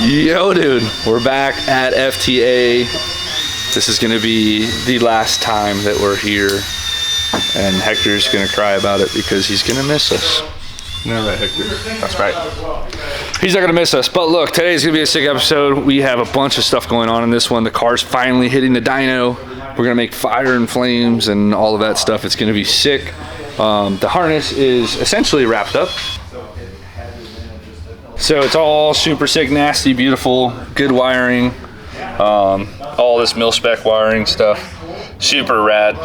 Yo, dude, we're back at FTA. This is gonna be the last time that we're here, and Hector's gonna cry about it because he's gonna miss us. No, right, Hector. That's right. He's not gonna miss us. But look, today's gonna be a sick episode. We have a bunch of stuff going on in this one. The car's finally hitting the dyno. We're gonna make fire and flames and all of that stuff. It's gonna be sick. The harness is essentially wrapped up. So it's all super sick, nasty, beautiful, good wiring. All this mil-spec wiring stuff. Super rad.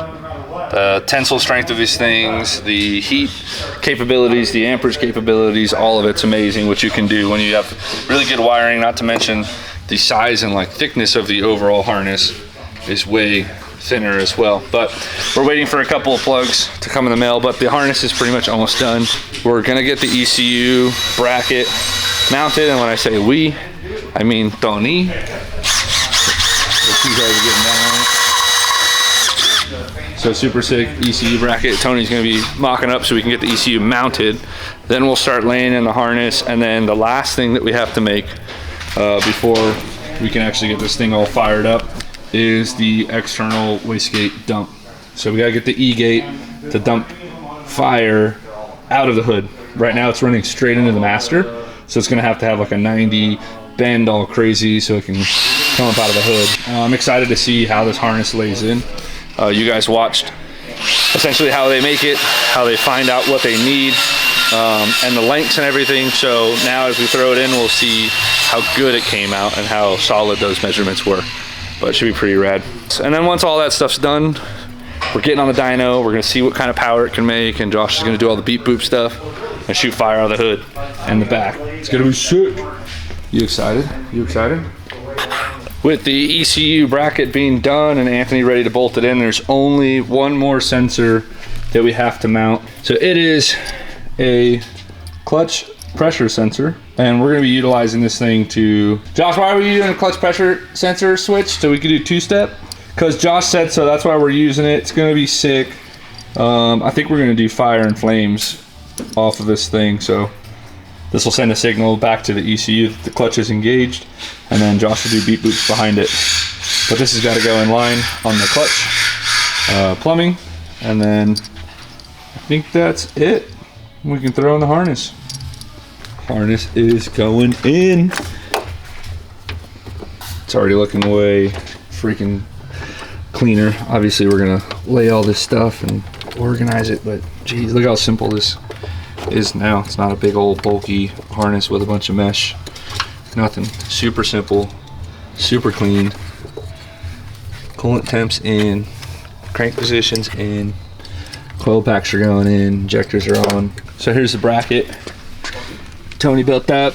The tensile strength of these things, the heat capabilities, the amperage capabilities, all of it's amazing what you can do when you have really good wiring, not to mention the size and like thickness of the overall harness is way thinner as well. But we're waiting for a couple of plugs to come in the mail, but the harness is pretty much almost done. We're gonna get the ECU bracket mounted, and when I say we, I mean Tony. The two guys are getting down on it. So super sick ECU bracket. Tony's gonna be mocking up so we can get the ECU mounted. Then we'll start laying in the harness, and then the last thing that we have to make before we can actually get this thing all fired up is the external wastegate dump. So we gotta get the E-gate to dump fire out of the hood. Right now it's running straight into the master, so it's gonna have to have like a 90 bend all crazy so it can come up out of the hood. I'm excited to see how this harness lays in. You guys watched essentially how they make it, how they find out what they need, and the lengths and everything. So now as we throw it in, we'll see how good it came out and how solid those measurements were. But it should be pretty rad. And then once all that stuff's done, we're getting on the dyno. We're gonna see what kind of power it can make, and Josh is gonna do all the beep boop stuff and shoot fire on the hood and the back. It's gonna be sick. You excited? You excited? With the ECU bracket being done and Anthony ready to bolt it in, there's only one more sensor that we have to mount. So it is a clutch pressure sensor, and we're gonna be utilizing this thing to... Josh, why are we using a clutch pressure sensor switch so we can do two-step? Because Josh said so, that's why we're using it. It's gonna be sick. I think we're gonna do fire and flames off of this thing, so this will send a signal back to the ECU that the clutch is engaged, and then Josh will do beep boops behind it. But this has got to go in line on the clutch plumbing, and then I think that's it. We can throw in the harness. Harness is going in. It's already looking way freaking cleaner. Obviously we're gonna lay all this stuff and organize it, but geez, look how simple this is now. It's not a big old bulky harness with a bunch of mesh. Nothing. Super simple, super clean. Coolant temps in, crank positions in, coil packs are going in, injectors are on. So here's the bracket. Tony built that.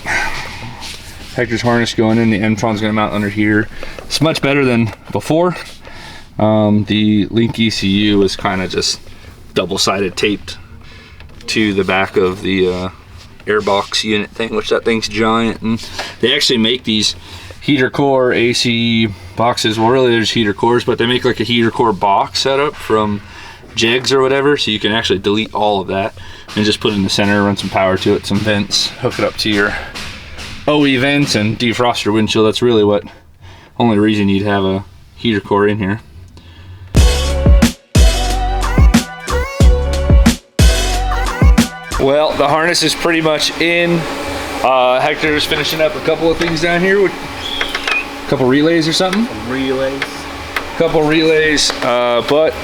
Hector's harness going in. The M-Tron's gonna mount under here. It's much better than before. The Link ECU is kind of just double-sided taped to the back of the airbox unit thing, which that thing's giant. And they actually make these heater core AC boxes. Well, really there's heater cores, but they make like a heater core box setup from Jegs or whatever, so you can actually delete all of that and just put it in the center, run some power to it, some vents, hook it up to your OE vents and defrost your windshield. That's really what only reason you'd have a heater core in here. Well, the harness is pretty much in. Hector's finishing up a couple of things down here. A couple relays or something? Couple relays, but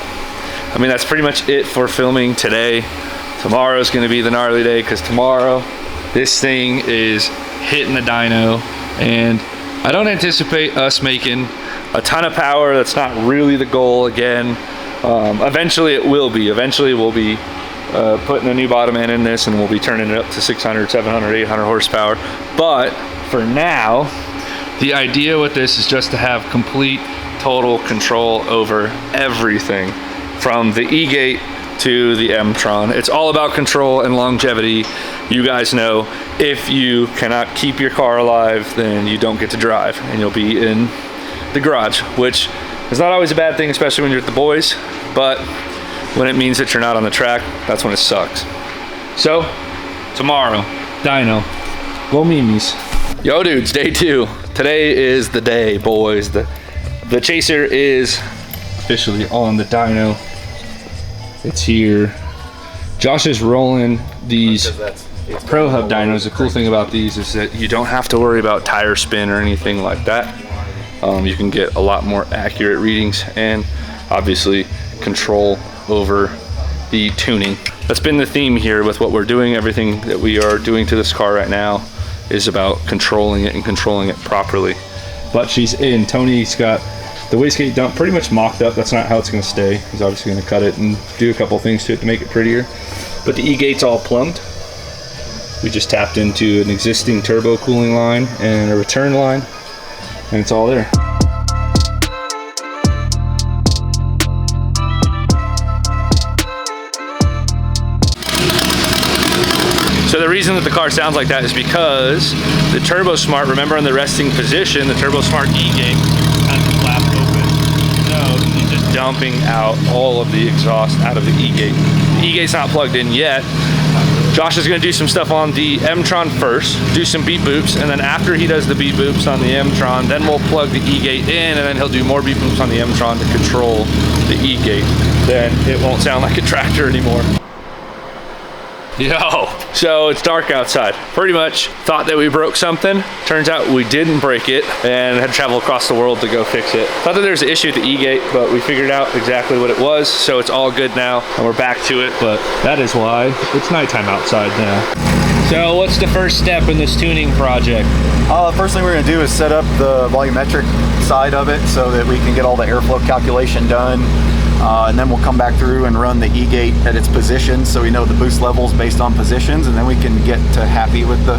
I mean, that's pretty much it for filming today. Tomorrow's gonna be the gnarly day, because tomorrow this thing is hitting the dyno, and I don't anticipate us making a ton of power. That's not really the goal again. Eventually it will be. Eventually we'll be putting a new bottom end in this, and we'll be turning it up to 600, 700, 800 horsepower. But for now, the idea with this is just to have complete, total control over everything from the E-gate to the M-Tron. It's all about control and longevity. You guys know, if you cannot keep your car alive, then you don't get to drive, and you'll be in the garage, which is not always a bad thing, especially when you're with the boys, but when it means that you're not on the track, that's when it sucks. So, tomorrow, dyno, go Mimis. Yo dudes, day 2. Today is the day, boys. The chaser is officially on the dyno. It's here. Josh is rolling these Pro Hub dynos. The cool thing about these is that you don't have to worry about tire spin or anything like that. You can get a lot more accurate readings and obviously control over the tuning. That's been the theme here with what we're doing. Everything that we are doing to this car right now is about controlling it and controlling it properly. But she's in. Tony's got the wastegate dump pretty much mocked up. That's not how it's going to stay. He's obviously going to cut it and do a couple things to it to make it prettier. But the E-gate's all plumbed. We just tapped into an existing turbo cooling line and a return line, and it's all there. So the reason that the car sounds like that is because the Turbo Smart, remember in the resting position, the Turbo Smart E-gate has the flap open. So it's just dumping out all of the exhaust out of the E-gate. The E-gate's not plugged in yet. Josh is gonna do some stuff on the M-tron first, do some beep boops, and then after he does the beep boops on the M-tron, then we'll plug the E-gate in, and then he'll do more beep boops on the M-tron to control the E-gate. Then it won't sound like a tractor anymore. Yo, so it's dark outside. Pretty much thought that we broke something. Turns out we didn't break it and had to travel across the world to go fix it. Thought that there was an issue with the E-gate, but we figured out exactly what it was. So it's all good now and we're back to it. But that is why it's nighttime outside now. So what's the first step in this tuning project? First thing we're gonna do is set up the volumetric side of it so that we can get all the airflow calculation done. And then we'll come back through and run the E-gate at its position so we know the boost levels based on positions, and then we can get to happy with the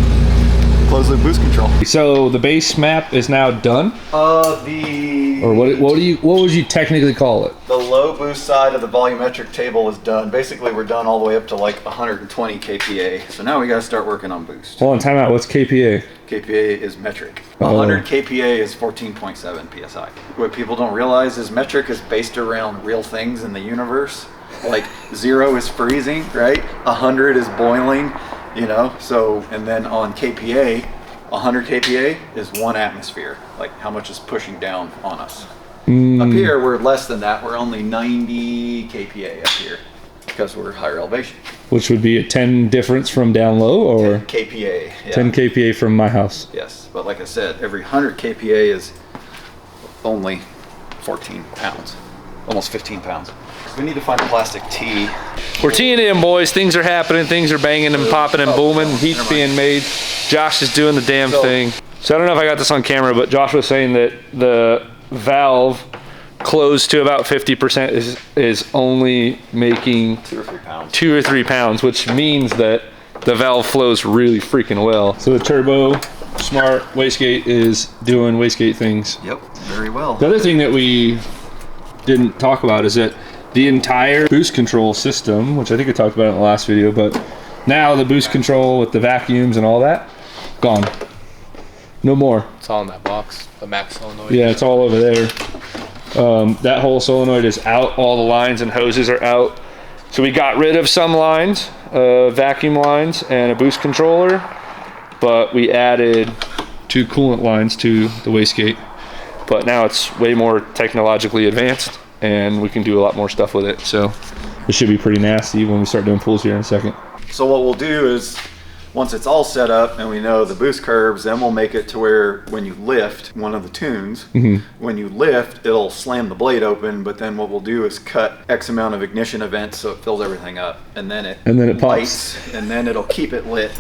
closed loop boost control. So the base map is now done? Or what would you technically call it? The low boost side of the volumetric table is done. Basically we're done all the way up to like 120 kPa. So now we gotta start working on boost. Hold on, time out. What's kPa? kPa is metric. 100 kPa is 14.7 psi. What people don't realize is metric is based around real things in the universe. Like 0 is freezing, right? 100 is boiling, you know? So, and then on kPa, 100 kPa is 1 atmosphere. Like how much is pushing down on us. Up here, we're less than that. We're only 90 kPa up here because we're higher elevation. Which would be a 10 difference from down low, or 10 kPa. Yeah. 10 kPa from my house. Yes, but like I said, every 100 kPa is only 14 pounds, almost 15 pounds. We need to find a plastic tee. We're teeing in, boys. Things are happening. Things are banging and popping and booming. Heat's being made. Josh is doing the damn thing. So I don't know if I got this on camera, but Josh was saying that the valve closed to about 50% is only making 2 or 3 pounds, which means that the valve flows really freaking well. So the Turbo Smart wastegate is doing wastegate things. Yep, very well. The other thing that we didn't talk about is that the entire boost control system, which I think I talked about in the last video, but now the boost control with the vacuums and all that, gone. No more. It's all in that box, the max solenoid. Yeah, it's all over there. That whole solenoid is out. All the lines and hoses are out. So we got rid of some lines, vacuum lines and a boost controller, but we added 2 coolant lines to the wastegate. But now it's way more technologically advanced and we can do a lot more stuff with it. So it should be pretty nasty when we start doing pulls here in a second. So what we'll do is, once it's all set up and we know the boost curves, then we'll make it to where when you lift one of the tunes, when you lift, it'll slam the blade open, but then what we'll do is cut X amount of ignition events so it fills everything up, and then it pops. lights, and then it'll keep it lit.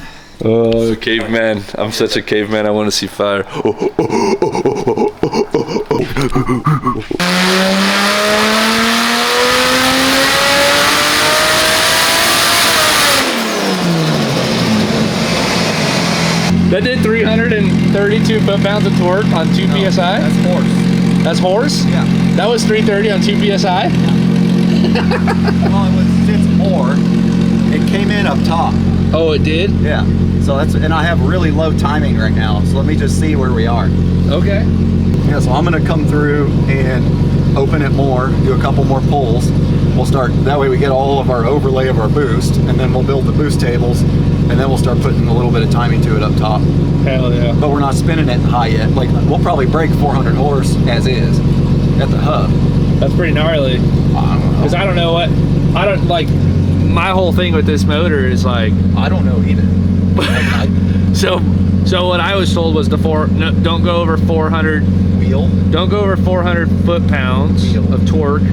Oh, caveman. I'm such a caveman. I want to see fire. That did 332 foot-pounds of torque on 2 PSI? That's horse. That's horse? Yeah. That was 330 on 2 PSI? Well, it's more. It came in up top. Oh, it did? Yeah. So that's, and I have really low timing right now. So let me just see where we are. Okay. Yeah, so I'm gonna come through and open it more, do a couple more pulls. We'll start, that way we get all of our overlay of our boost, and then we'll build the boost tables. and then we'll start putting a little bit of timing to it up top. Hell yeah. But we're not spinning it high yet. Like, we'll probably break 400 horse as is at the hub. That's pretty gnarly. I don't know. Because I don't know what, I don't, like, my whole thing with this motor is like, I don't know either. so what I was told was don't go over 400 Wheel? Don't go over 400 foot-pounds Wheel. of torque.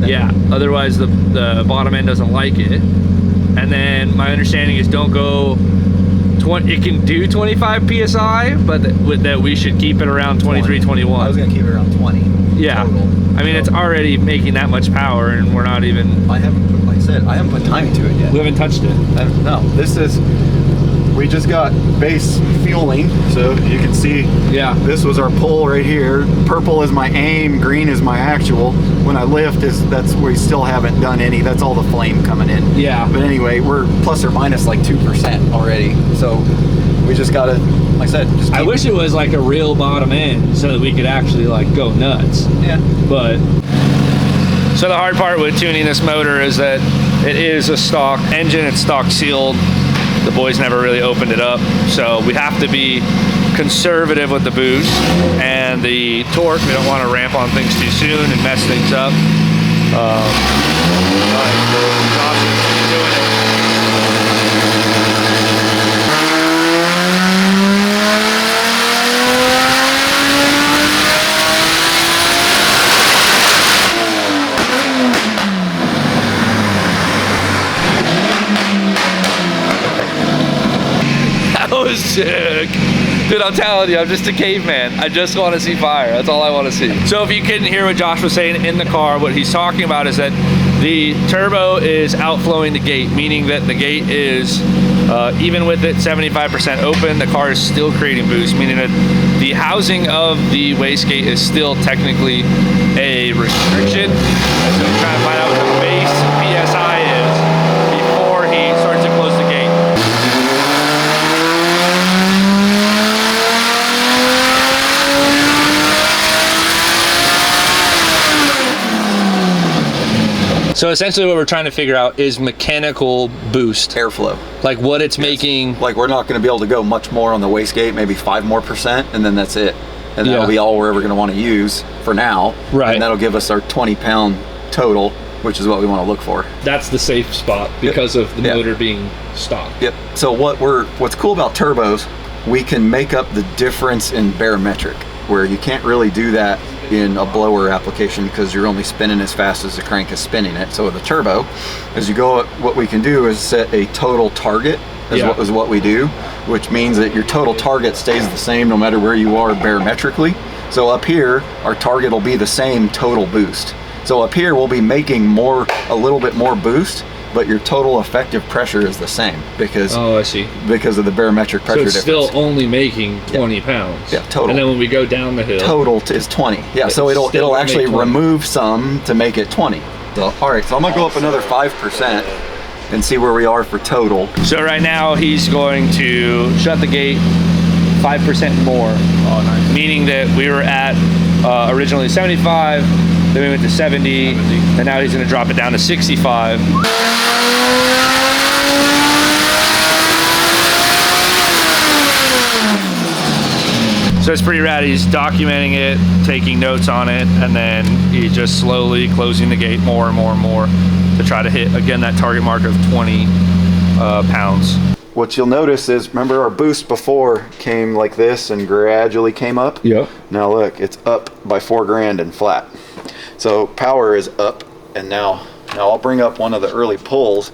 Yeah, otherwise the bottom end doesn't like it. And then my understanding is don't go, it can do 25 PSI, but that we should keep it around 23, 21. I was gonna keep it around 20. Yeah, Total. I mean, it's already making that much power and we're not even, I haven't put, like I said, I haven't put timing to it yet. we haven't touched it. No, this is, we just got base fueling, so you can see. Yeah. This was our pull right here. Purple is my aim, green is my actual. When I lift, that's we still haven't done any. That's all the flame coming in. Yeah. But anyway, we're plus or minus like 2% already. So we just gotta, like I said, just I wish it was like a real bottom end so that we could actually like go nuts. Yeah. But so the hard part with tuning this motor is that it is a stock engine, it's stock sealed. The boys never really opened it up, so we have to be conservative with the boost and the torque. We don't want to ramp on things too soon and mess things up. That was sick. Dude, I'm telling you, I'm just a caveman. I just want to see fire. That's all I want to see. So if you couldn't hear what Josh was saying in the car, what he's talking about is that the turbo is outflowing the gate, meaning that the gate is, even with it 75% open, the car is still creating boost, meaning that the housing of the wastegate is still technically a restriction. And so we're trying to find out what the base PSI is before he starts to close the gate. So essentially what we're trying to figure out is mechanical boost. Airflow. Like what it's making. Like we're not gonna be able to go much more on the wastegate, maybe 5% more, and then that's it. And that'll be all we're ever gonna wanna use for now. Right. And that'll give us our 20-pound total, which is what we wanna look for. That's the safe spot because of the motor being stock. Yep. So what's cool about turbos, we can make up the difference in barometric, where you can't really do that in a blower application because you're only spinning as fast as the crank is spinning it. So with a turbo, as you go, what we can do is set a total target is what we do, which means that your total target stays the same no matter where you are barometrically. So up here, our target will be the same total boost. So up here, we'll be making a little bit more boost, but your total effective pressure is the same because I see. Because of the barometric pressure difference. So it's still only making 20 pounds. Yeah, total. And then when we go down the hill, total is 20. Yeah, so it'll actually remove some to make it 20. So all right, so I'm gonna go up another 5% and see where we are for total. So right now he's going to shut the gate 5% more. Oh, nice. Meaning that we were at originally 75, then we went to 70, and now he's gonna drop it down to 65. So it's pretty rad. He's documenting it, taking notes on it, and then he's just slowly closing the gate more and more and more to try to hit, again, that target mark of 20 pounds. What you'll notice is, remember our boost before came like this and gradually came up? Yep. Now look, it's up by 4 grand and flat. So power is up, and now I'll bring up one of the early pulls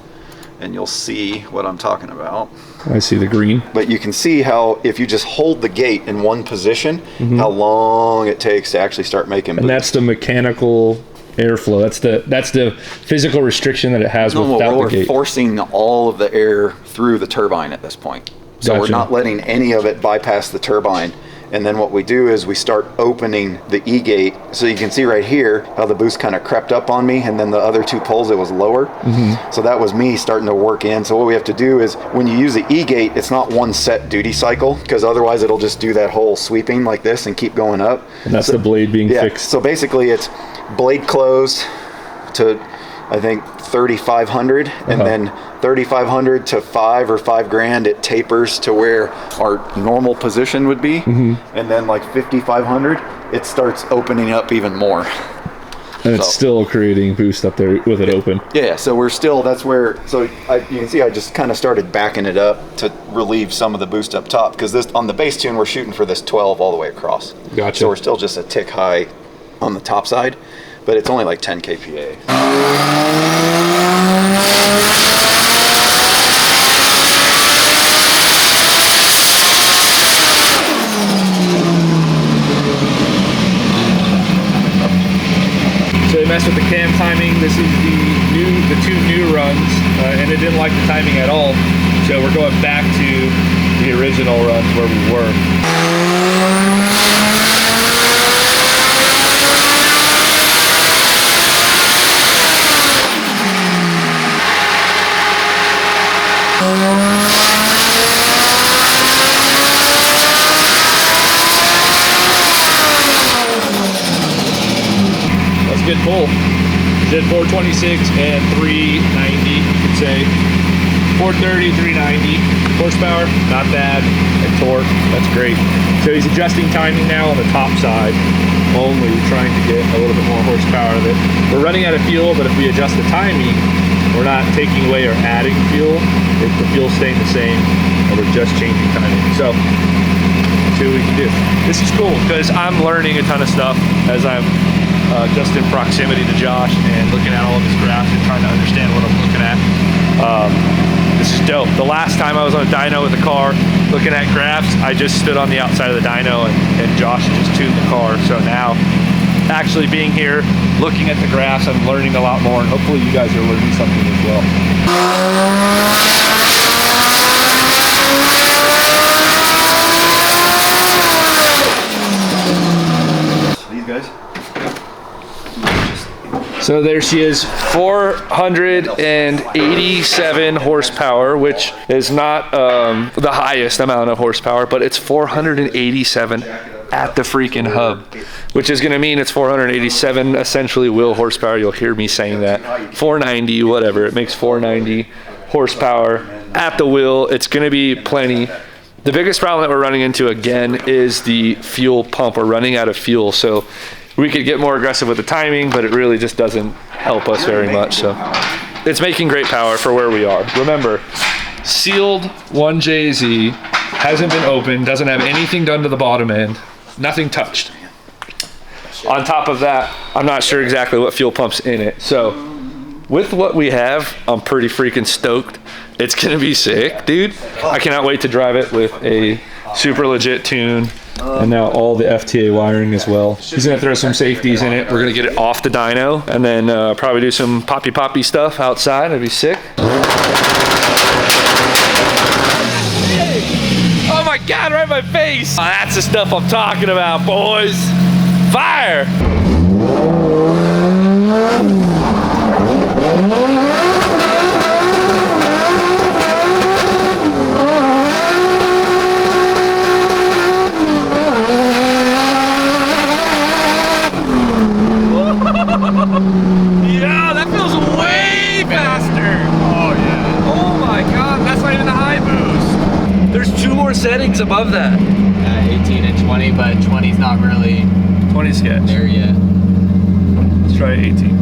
and you'll see what I'm talking about. I see the green. But you can see how if you just hold the gate in one position, how long it takes to actually start making boost. And that's the mechanical airflow. That's the physical restriction that it has without the gate. We're forcing all of the air through the turbine at this point. So we're not letting any of it bypass the turbine. And then what we do is we start opening the E-gate. So you can see right here how the boost kind of crept up on me, and then the other 2 pulls it was lower. So that was me starting to work in. So what we have to do is when you use the E-gate, it's not one set duty cycle, because otherwise it'll just do that whole sweeping like this and keep going up. And that's the blade being fixed. So basically it's blade closed to I think 3,500, and then 3,500 to 5 or 5 grand, it tapers to where our normal position would be, and then like 5,500, it starts opening up even more. And it's still creating boost up there with it open. Yeah, so we're still, that's where, so you can see I just kind of started backing it up to relieve some of the boost up top, because this, on the bass tune, we're shooting for this 12 all the way across. Gotcha. So we're still just a tick high on the top side, but it's only like 10 kPa. So they messed with the cam timing. This is the two new runs, and it didn't like the timing at all. So we're going back to the original runs where we were. Good pull. Did 426 and 390, you could say. 430, 390. Horsepower, not bad. And torque, that's great. So he's adjusting timing now on the top side, only trying to get a little bit more horsepower out of it. We're running out of fuel, but if we adjust the timing, we're not taking away or adding fuel. The fuel's staying the same, and we're just changing timing. So, see what we can do. This is cool, because I'm learning a ton of stuff as I'm just in proximity to Josh and looking at all of his graphs and trying to understand what I'm looking at. This is dope. The last time I was on a dyno with the car looking at graphs, I just stood on the outside of the dyno and Josh just tuned the car. So now actually being here, looking at the graphs, I'm learning a lot more, and hopefully you guys are learning something as well. These guys? So there she is, 487 horsepower, which is not the highest amount of horsepower, but it's 487 at the freaking hub, which is gonna mean it's 487 essentially wheel horsepower. You'll hear me saying that. 490, whatever, it makes 490 horsepower at the wheel. It's gonna be plenty. The biggest problem that we're running into again is the fuel pump. We're running out of fuel, so we could get more aggressive with the timing, but it really just doesn't help us very much. So it's making great power for where we are. Remember, sealed 1JZ, hasn't been opened, doesn't have anything done to the bottom end, nothing touched. On top of that, I'm not sure exactly what fuel pump's in it. So with what we have, I'm pretty freaking stoked. It's gonna be sick, dude. I cannot wait to drive it with a super legit tune. And now all the FTA wiring as well. He's gonna throw some safeties in it. We're gonna get it off the dyno and then probably do some poppy stuff outside. It'd be sick. Oh my God, right in my face. Oh, that's the stuff I'm talking about, boys. Fire. Yeah, that feels way faster. Oh yeah. Oh my God, that's not even the high boost. There's 2 more settings above that. 18 and 20, but 20's not really 20 sketch. there yet. Let's try 18.